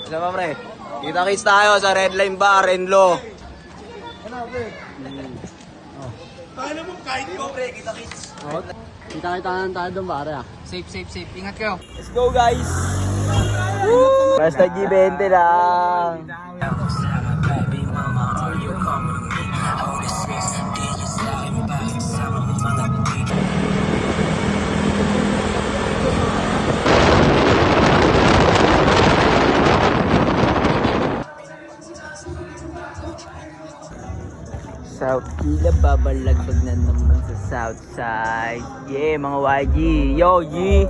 Isa pa, pre. Kita-kits tayo sa Red Line Bar, Renlo. Paano mo kahit ko? Pre, kita-kits. Kita-kitaan tayo doon, pare ah. Safe, safe, safe. Ingat kayo. Let's go, guys. Basta G20 lang. South Kila, babalagbag na naman sa South Side. Yeah, mga YG. Yo, G.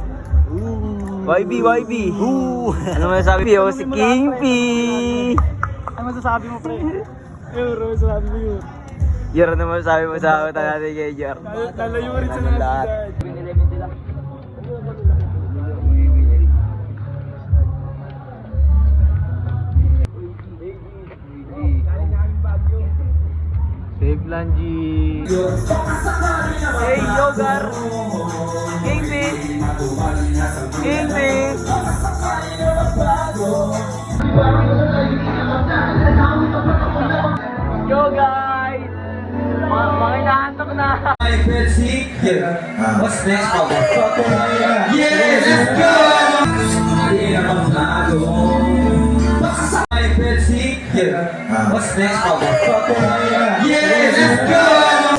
YB. Ano masasabi mo? Si King P. Ano masasabi mo, pre? Euro, masasabi mo yun. Yer, ano masasabi mo sa utan natin kay Jer? Lalayo rin sa Ano lahat? Safe lang, G. Hey, Yogar. King P. King P. Yo, guys. Mga inaantok na. What's next, motherfucker? Yeah, let's go! What's next, motherfucker? Yeah, let's go!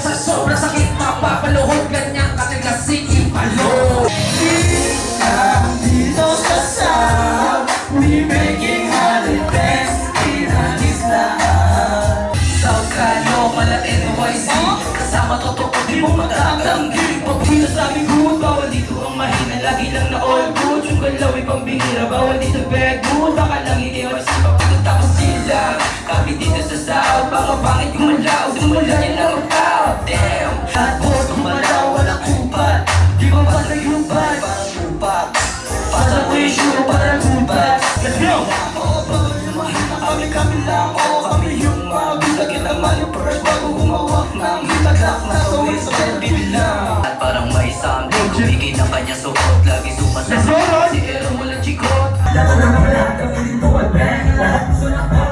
Sa sobrang sakit, mapapaluhod. Ganyang katigasing ipalo. Dito sa South, we making holidays. Inalis lahat. South Kano, mala NYC. Kasama totoo, di mo matatanggi. Pag sinasabing good, bawal dito ang mahina. Lagi lang na all good. Yung galaw ay pambihira, bawal dito bad mood. Baka lang NYC, pagkatapos sila. Kami dito sa South, baka pangit yung malaw. Simula niya lang ang out, damn. Lahat po, tumalaw, walang kupat. Di ba basta yung bad? Parang kupat. Para ko issue, parang kupat. Let's go! Kami lang, kami yung mabisagin naman yung first bago gumawak ng hitagak na tuwing sa bilang. At parang may something, kumigay ng kanya suot, lagi sumasasot. Si Ero walang chikot. Lahat na lahat, kami dito at bang, lahat gusto na ka.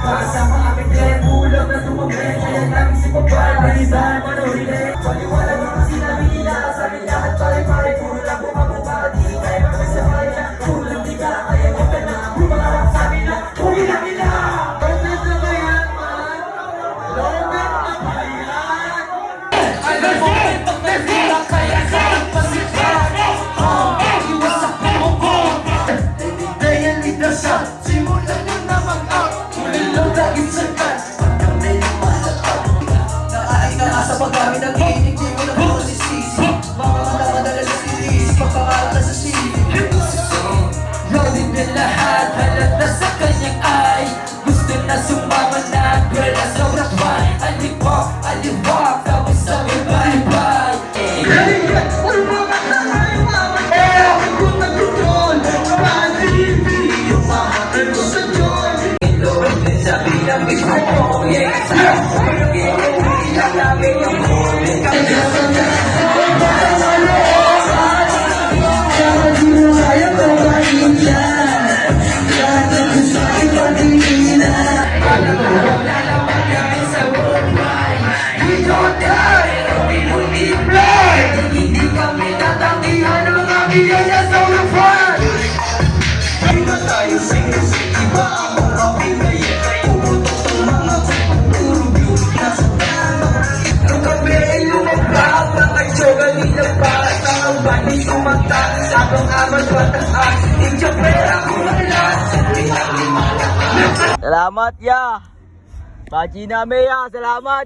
Kasama aking kaya ulam na tumagay, kaya namin si Papal, balisahan manuhin. Waliwala mga sinabi nila, sabi lahat pare-pare, puro lang bumababa, di kaya makasabay na, kulang di ka, kaya huwag ka na, bumangarap sabi na, huwag na nila! Lobet na ba yan, man? Lobet na ba yan? Alam mo, pagkakita kaya sa pasipan, iwas sa pumuko. Dayan nito siya, simulan nyo na mag-out, ulilaw laging sagat, pagkang may lumalapag. Nakain ka nga sa paggamit ng ginig, di mo na po sisisi. Mga madala sa series, pagpangalan sa silip. Loaded na lahat, halata sa kanyang ay. Gusto na sumama na, girl, as a rock fine. Alibak, tapos sabi bye-bye. Ano ba ka na ngayon, mama? Ako ko nag-control, kapag-ibig yung mama, ano sa joy. Sabi ng mismo ko, yeah. Ilang namin yung huli. Hindi kami natanggihan ng mga biyaya sa ulufan. Hindi na tayo sing-sing, iba ang mga pinaya. Pumutok ang mga turubyo na sa tama. Ang gabi ay lumagpahap ng kaitsoga nilang paras ng ang bani sumagta. Sabang amas pataas, hindi pera kung lahat. Salamat, ya. Pachi namin, ya. Salamat.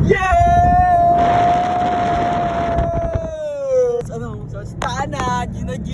Yeah! Ano? Sa Stana, Gina G.